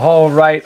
All right.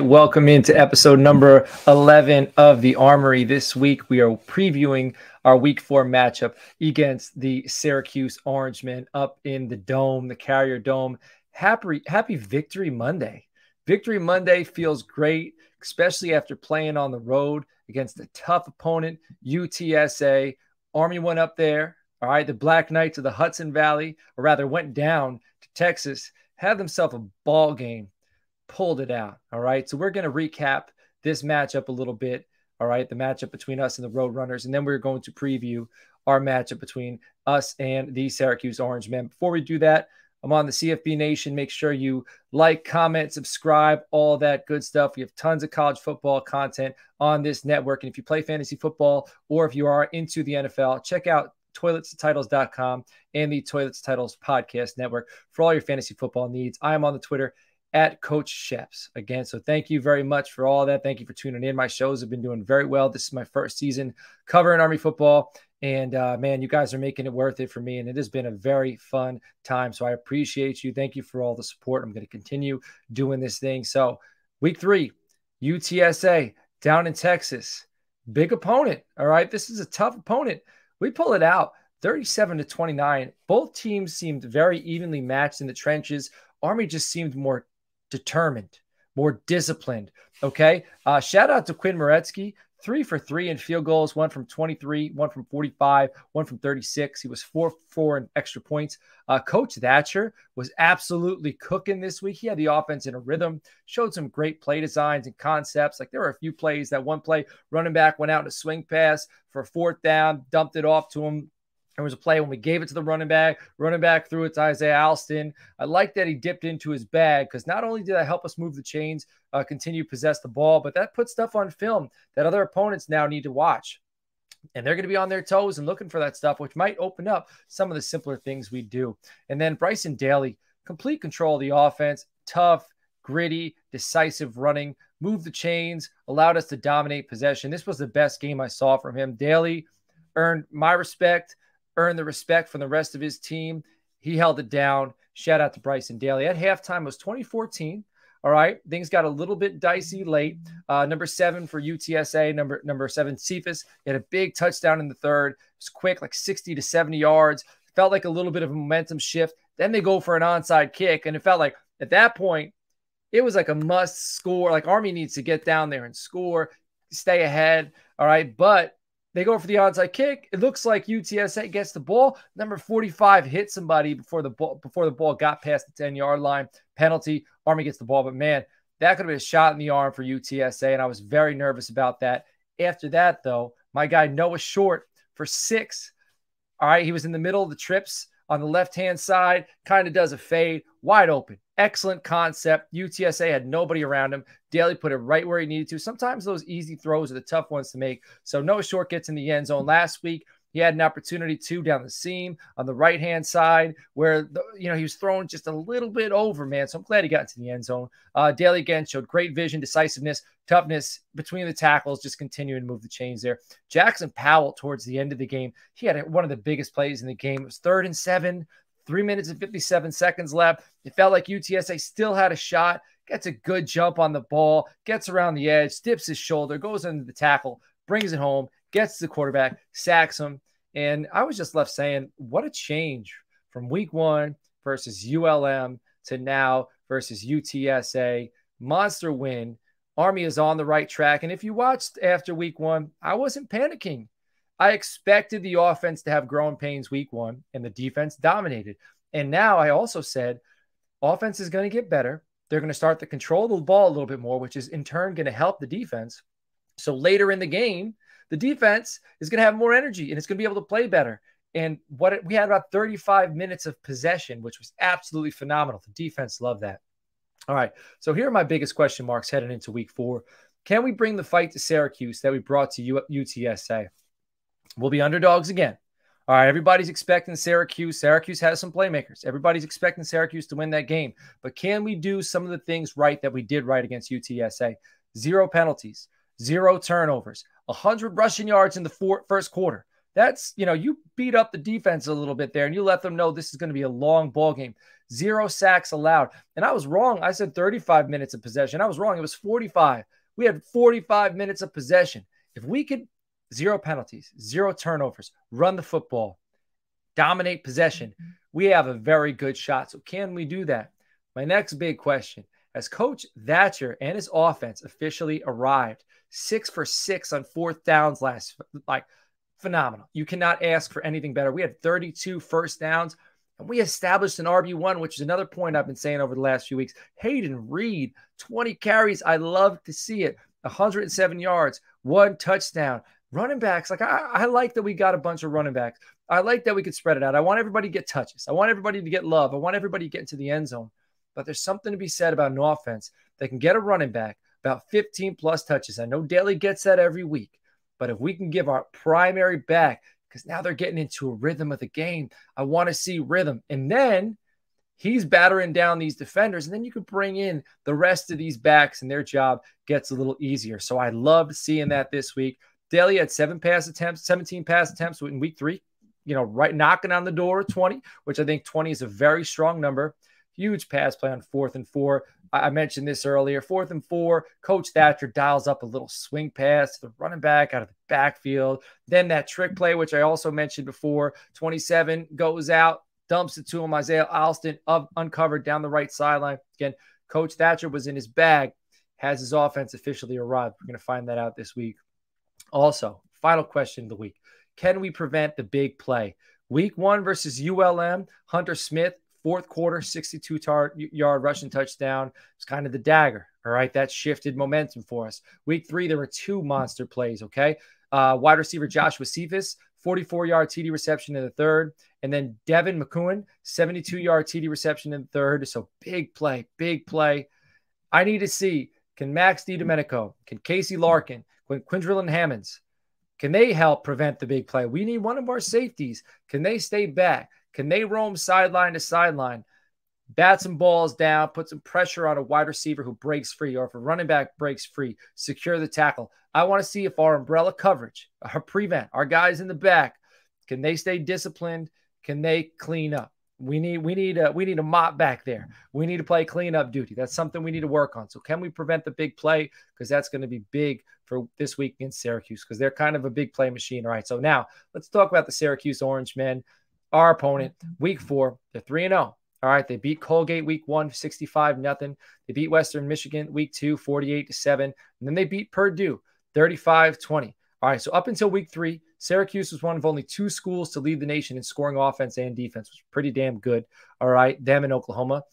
Welcome into episode number 11 of the Armory. This week, we are previewing our week 4 matchup against the Syracuse Orangemen up in the Dome, the Carrier Dome. Happy Victory Monday. Victory Monday feels great, especially after playing on the road against a tough opponent, UTSA. Army went up there. All right, the Black Knights of the Hudson Valley, or rather went down to Texas, had themselves a ball game. Pulled it out. All right. So we're going to recap this matchup a little bit. All right. The matchup between us and the Road Runners. And then we're going to preview our matchup between us and the Syracuse Orangemen. Before we do that, I'm on the CFB Nation. Make sure you like, comment, subscribe, all that good stuff. We have tons of college football content on this network. And if you play fantasy football or if you are into the NFL, check out toiletstotitles.com and the Toilets to Titles podcast network for all your fantasy football needs. I am on the Twitter at Coach Sheps again. So thank you very much for all that. Thank you for tuning in. My shows have been doing very well. This is my first season covering Army football. And man, you guys are making it worth it for me. And it has been a very fun time. So I appreciate you. Thank you for all the support. I'm going to continue doing this thing. So week 3, UTSA down in Texas, big opponent. All right. This is a tough opponent. We pull it out 37-29. Both teams seemed very evenly matched in the trenches. Army just seemed more determined, more disciplined. Okay. Shout out to Quinn Moretsky, 3 for 3 in field goals, 1 from 23, 1 from 45, 1 from 36. He was 4-4 in extra points. Coach Thatcher was absolutely cooking this week. He had the offense in a rhythm, showed some great play designs and concepts. Like there were a few plays. That one play, running back went out in a swing pass for a 4th down, dumped it off to him. There was a play when we gave it to the running back threw it to Isaiah Alston. I like that he dipped into his bag because not only did that help us move the chains, continue to possess the ball, but that put stuff on film that other opponents now need to watch. And they're going to be on their toes and looking for that stuff, which might open up some of the simpler things we do. And then Bryson Daly, complete control of the offense, tough, gritty, decisive running, moved the chains, allowed us to dominate possession. This was the best game I saw from him. Daly earned my respect, earned the respect from the rest of his team. He held it down. Shout out to Bryson Daly. At halftime, it was 2014. All right. Things got a little bit dicey late. Number 7 for UTSA, number 7, Cephas. He had a big touchdown in the third. It was quick, like 60 to 70 yards. Felt like a little bit of a momentum shift. Then they go for an onside kick. And it felt like at that point, it was like a must score. Like Army needs to get down there and score, stay ahead. All right. But they go for the onside kick. It looks like UTSA gets the ball. Number 45 hit somebody before the ball got past the 10-yard line. Penalty. Army gets the ball. But, man, that could have been a shot in the arm for UTSA, and I was very nervous about that. After that, though, my guy Noah Short for 6. All right, he was in the middle of the trips on the left-hand side, kind of does a fade, wide open. Excellent concept. UTSA had nobody around him. Daly put it right where he needed to. Sometimes those easy throws are the tough ones to make. So Noah Short gets in the end zone. Last week, he had an opportunity to down the seam on the right-hand side where, he was thrown just a little bit over, man. So I'm glad he got into the end zone. Daly, again, showed great vision, decisiveness, toughness between the tackles, just continuing to move the chains there. Jackson Powell, towards the end of the game, he had one of the biggest plays in the game. It was 3rd and 7. 3 minutes and 57 seconds left. It felt like UTSA still had a shot, gets a good jump on the ball, gets around the edge, dips his shoulder, goes into the tackle, brings it home, gets to the quarterback, sacks him. And I was just left saying, what a change from week 1 versus ULM to now versus UTSA. Monster win. Army is on the right track. And if you watched after week 1, I wasn't panicking. I expected the offense to have growing pains week 1, and the defense dominated. And now I also said offense is going to get better. They're going to start to control the ball a little bit more, which is in turn going to help the defense. So later in the game, the defense is going to have more energy, and it's going to be able to play better. And we had about 35 minutes of possession, which was absolutely phenomenal. The defense loved that. All right, so here are my biggest question marks heading into week 4. Can we bring the fight to Syracuse that we brought to UTSA? We'll be underdogs again. All right, everybody's expecting Syracuse. Syracuse has some playmakers. Everybody's expecting Syracuse to win that game. But can we do some of the things right that we did right against UTSA? 0 penalties, 0 turnovers, 100 rushing yards in the first quarter. That's, you beat up the defense a little bit there and you let them know this is going to be a long ball game. 0 sacks allowed. And I was wrong. I said 35 minutes of possession. I was wrong. It was 45. We had 45 minutes of possession. If we could, 0 penalties, 0 turnovers, run the football, dominate possession, we have a very good shot. So can we do that? My next big question, as Coach Thatcher and his offense officially arrived, 6 for 6 on 4th downs phenomenal. You cannot ask for anything better. We had 32 first downs, and we established an RB1, which is another point I've been saying over the last few weeks. Hayden Reed, 20 carries. I love to see it. 107 yards, 1 touchdown. Running backs, I like that we got a bunch of running backs. I like that we could spread it out. I want everybody to get touches. I want everybody to get love. I want everybody to get into the end zone. But there's something to be said about an offense that can get a running back about 15-plus touches. I know Daly gets that every week. But if we can give our primary back, because now they're getting into a rhythm of the game, I want to see rhythm. And then he's battering down these defenders, and then you could bring in the rest of these backs, and their job gets a little easier. So I loved seeing that this week. Daly had 17 pass attempts in week 3, right knocking on the door of 20, which I think 20 is a very strong number. Huge pass play on 4th and 4. I mentioned this earlier. 4th and 4, Coach Thatcher dials up a little swing pass to the running back out of the backfield. Then that trick play, which I also mentioned before, 27 goes out, dumps it to him. Isaiah Alston uncovered down the right sideline. Again, Coach Thatcher was in his bag, has his offense officially arrived. We're going to find that out this week. Also, final question of the week. Can we prevent the big play? Week 1 versus ULM, Hunter Smith, 4th quarter, 62-yard rushing touchdown. It's kind of the dagger, all right? That shifted momentum for us. Week 3, there were 2 monster plays, okay? Wide receiver Joshua Cephas, 44-yard TD reception in the 3rd. And then Devin McCoon, 72-yard TD reception in the 3rd. So big play, big play. I need to see, can Max DiDomenico, can Casey Larkin, Quindrillin Hammonds, can they help prevent the big play? We need one of our safeties. Can they stay back? Can they roam sideline to sideline, bat some balls down, put some pressure on a wide receiver who breaks free, or if a running back breaks free, secure the tackle? I want to see if our umbrella coverage, our prevent, our guys in the back, can they stay disciplined? Can they clean up? We need a mop back there. We need to play cleanup duty. That's something we need to work on. So can we prevent the big play? Because that's going to be big for this week against Syracuse, because they're kind of a big play machine. All right, so now let's talk about the Syracuse Orangemen. Our opponent, week 4, they're 3-0. All right, they beat Colgate week 1, 65-0. They beat Western Michigan week 2, 48-7. And then they beat Purdue, 35-20. All right, so up until week 3, Syracuse was one of only 2 schools to lead the nation in scoring offense and defense, which was pretty damn good. All right, them in Oklahoma.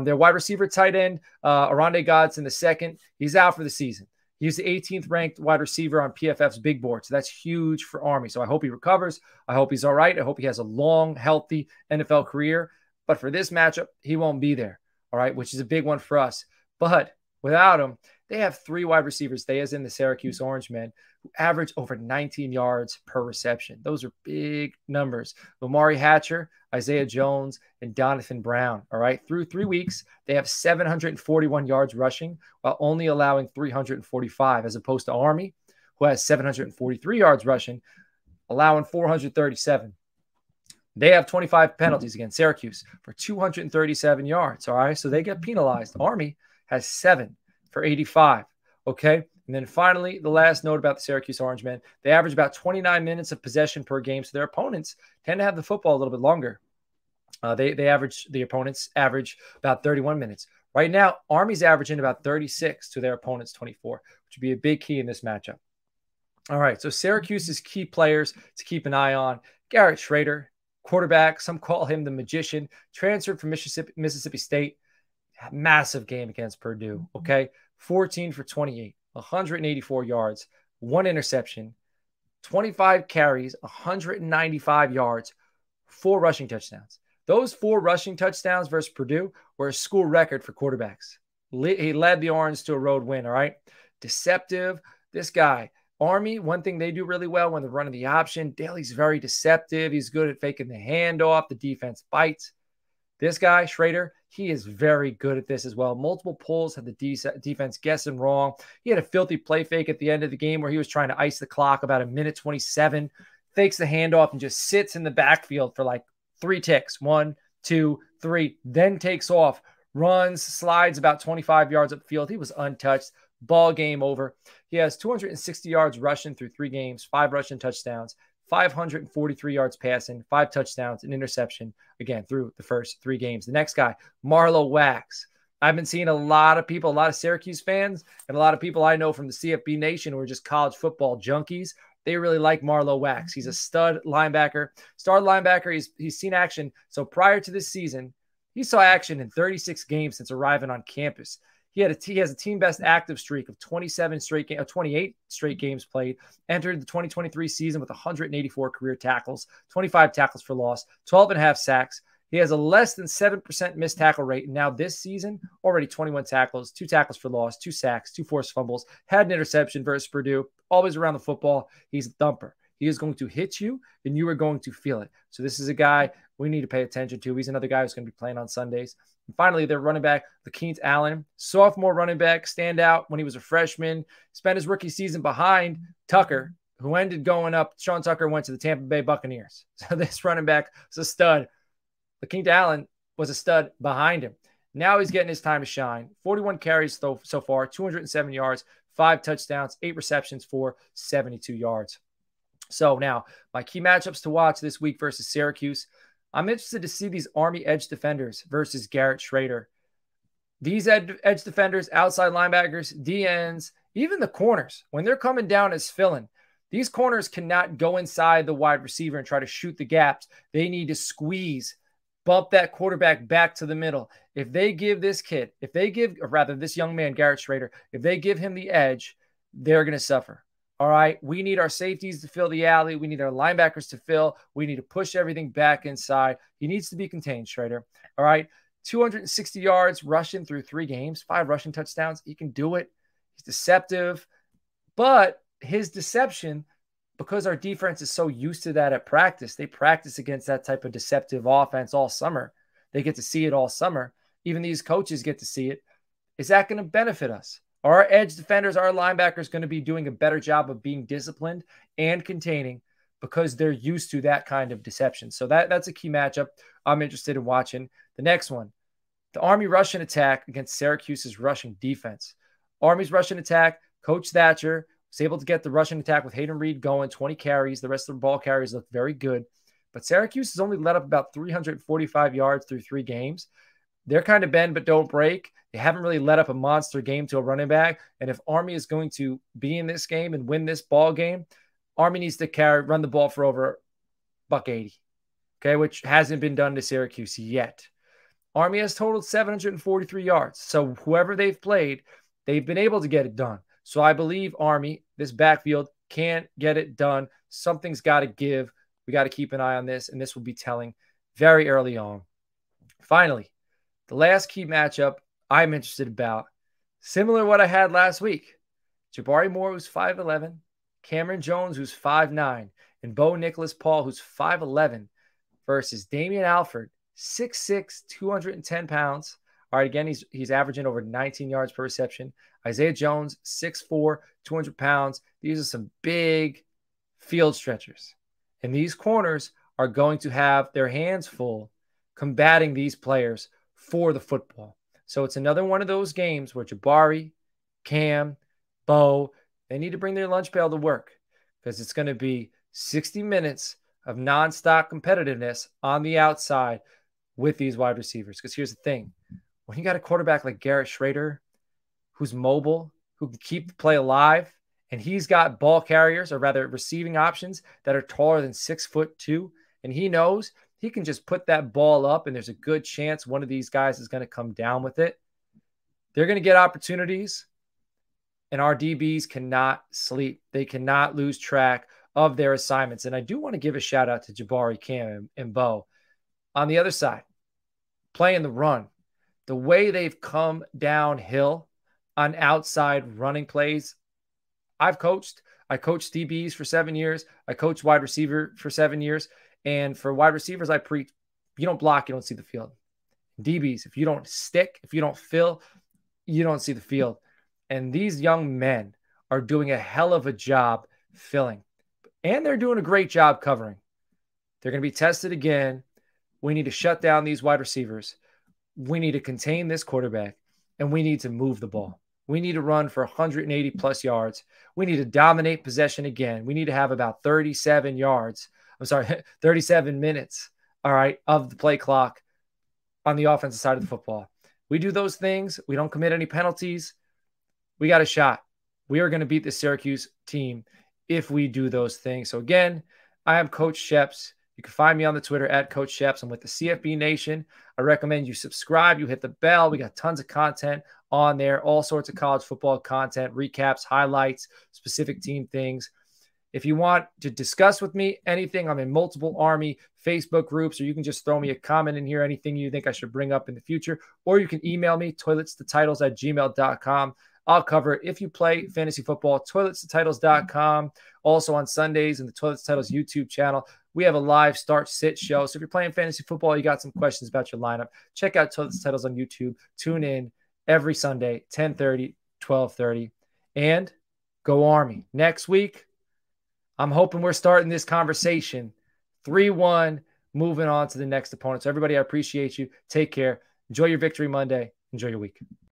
Their wide receiver tight end, Aronde Godson II, he's out for the season. He's the 18th ranked wide receiver on PFF's big board. So that's huge for Army. So I hope he recovers. I hope he's all right. I hope he has a long, healthy NFL career. But for this matchup, he won't be there. All right, which is a big one for us. But without him, they have 3 wide receivers, they as in the Syracuse Orangemen, who average over 19 yards per reception. Those are big numbers. Lamari Hatcher, Isaiah Jones, and Donathan Brown. All right, through 3 weeks, they have 741 yards rushing while only allowing 345, as opposed to Army, who has 743 yards rushing, allowing 437. They have 25 penalties against Syracuse for 237 yards. All right, so they get penalized. Army has 7 for 85. Okay. And then finally, the last note about the Syracuse Orangemen, they average about 29 minutes of possession per game. So their opponents tend to have the football a little bit longer. The opponents average about 31 minutes. Right now, Army's averaging about 36 to their opponents' 24, which would be a big key in this matchup. All right. So Syracuse's key players to keep an eye on: Garrett Schrader, quarterback. Some call him the magician, transferred from Mississippi State. Massive game against Purdue. Okay. 14 for 28, 184 yards, 1 interception, 25 carries, 195 yards, 4 rushing touchdowns. Those 4 rushing touchdowns versus Purdue were a school record for quarterbacks. He led the Orange to a road win. All right. Deceptive. This guy, Army, one thing they do really well when they're running the option, Daly's very deceptive. He's good at faking the handoff. The defense bites. This guy, Schrader, he is very good at this as well. Multiple pulls had the defense guessing wrong. He had a filthy play fake at the end of the game where he was trying to ice the clock about 1:27. fakes the handoff and just sits in the backfield for like 3 ticks. 1, 2, 3, then takes off, runs, slides about 25 yards upfield. He was untouched. Ball game over. He has 260 yards rushing through 3 games, 5 rushing touchdowns, 543 yards passing, 5 touchdowns, an interception, again, through the first 3 games. The next guy, Marlowe Wax. I've been seeing a lot of people, a lot of Syracuse fans, and a lot of people I know from the CFB Nation who are just college football junkies. They really like Marlowe Wax. He's a stud linebacker, star linebacker. He's seen action. So prior to this season, he saw action in 36 games since arriving on campus. He has a team best active streak of 28 straight games played. Entered the 2023 season with 184 career tackles, 25 tackles for loss, 12.5 sacks. He has a less than 7% missed tackle rate. And now this season, already 21 tackles, 2 tackles for loss, 2 sacks, 2 forced fumbles, had an interception versus Purdue, always around the football. He's a thumper. He is going to hit you, and you are going to feel it. So this is a guy we need to pay attention to. He's another guy who's going to be playing on Sundays. And finally, their running back, LaKeith Allen, sophomore running back, standout when he was a freshman, spent his rookie season behind Tucker, who ended going up. Sean Tucker went to the Tampa Bay Buccaneers. So this running back is a stud. LaKeith Allen was a stud behind him. Now he's getting his time to shine. 41 carries so far, 207 yards, 5 touchdowns, 8 receptions for 72 yards. So now my key matchups to watch this week versus Syracuse. I'm interested to see these Army edge defenders versus Garrett Schrader. These edge defenders, outside linebackers, DNs, even the corners, when they're coming down as filling, these corners cannot go inside the wide receiver and try to shoot the gaps. They need to squeeze, bump that quarterback back to the middle. If they give this kid, this young man, Garrett Schrader, if they give him the edge, they're going to suffer. All right, we need our safeties to fill the alley. We need our linebackers to fill. We need to push everything back inside. He needs to be contained, Schrader. All right, 260 yards rushing through 3 games, 5 rushing touchdowns. He can do it. He's deceptive. But his deception, because our defense is so used to that at practice, they practice against that type of deceptive offense all summer. They get to see it all summer. Even these coaches get to see it. Is that going to benefit us? Are our edge defenders, our linebackers going to be doing a better job of being disciplined and containing because they're used to that kind of deception? So that's a key matchup I'm interested in watching. The next one, the Army rushing attack against Syracuse's rushing defense. Army's rushing attack, Coach Thatcher was able to get the rushing attack with Hayden Reed going, 20 carries. The rest of the ball carries look very good. But Syracuse has only let up about 345 yards through 3 games. They're kind of bend but don't break. They haven't really let up a monster game to a running back. And if Army is going to be in this game and win this ball game, Army needs to run the ball for over $180, okay, which hasn't been done to Syracuse yet. Army has totaled 743 yards. So whoever they've played, they've been able to get it done. So I believe Army, this backfield, can't get it done. Something's got to give. We got to keep an eye on this, and this will be telling very early on. Finally, the last key matchup I'm interested about, similar to what I had last week. Jabari Moore, who's 5'11", Cameron Jones, who's 5'9", and Bo Nicholas Paul, who's 5'11", versus Damian Alford, 6'6", 210 pounds. All right, again, he's averaging over 19 yards per reception. Isaiah Jones, 6'4", 200 pounds. These are some big field stretchers. And these corners are going to have their hands full combating these players for the football. So it's another one of those games where Jabari, Cam, Bo, they need to bring their lunch pail to work because it's going to be 60 minutes of nonstop competitiveness on the outside with these wide receivers. Because here's the thing. When you got a quarterback like Garrett Schrader, who's mobile, who can keep the play alive, and he's got ball carriers, or rather receiving options, that are taller than 6'2", and he knows he can just put that ball up, and there's a good chance one of these guys is going to come down with it. They're going to get opportunities, and our DBs cannot sleep. They cannot lose track of their assignments. And I do want to give a shout out to Jabari, Cam, and Bo. On the other side, playing the run, the way they've come downhill on outside running plays. I coached DBs for 7 years. I coached wide receiver for 7 years. And for wide receivers, I preach, you don't block, you don't see the field. DBs, if you don't stick, if you don't fill, you don't see the field. And these young men are doing a hell of a job filling. and they're doing a great job covering. They're going to be tested again. We need to shut down these wide receivers. We need to contain this quarterback, and we need to move the ball. We need to run for 180 plus yards. We need to dominate possession again. We need to have about 37 minutes, all right, of the play clock on the offensive side of the football. We do those things. We don't commit any penalties. We got a shot. We are going to beat the Syracuse team if we do those things. So again, I am Coach Sheps. You can find me on the Twitter at Coach Sheps. I'm with the CFB Nation. I recommend you subscribe. You hit the bell. We got tons of content on there, all sorts of college football content, recaps, highlights, specific team things. If you want to discuss with me anything, I'm in multiple Army Facebook groups, or you can just throw me a comment in here, anything you think I should bring up in the future, or you can email me, toiletstotitles@gmail.com. I'll cover it. If you play fantasy football, toiletstotitles.com. Also on Sundays in the Toilets to Titles YouTube channel, we have a live start-sit show. So if you're playing fantasy football, you got some questions about your lineup, check out Toilets to Titles on YouTube. Tune in every Sunday, 10:30, 12:30. And go Army. Next week, I'm hoping we're starting this conversation 3-1, moving on to the next opponent. So everybody, I appreciate you. Take care. Enjoy your Victory Monday. Enjoy your week.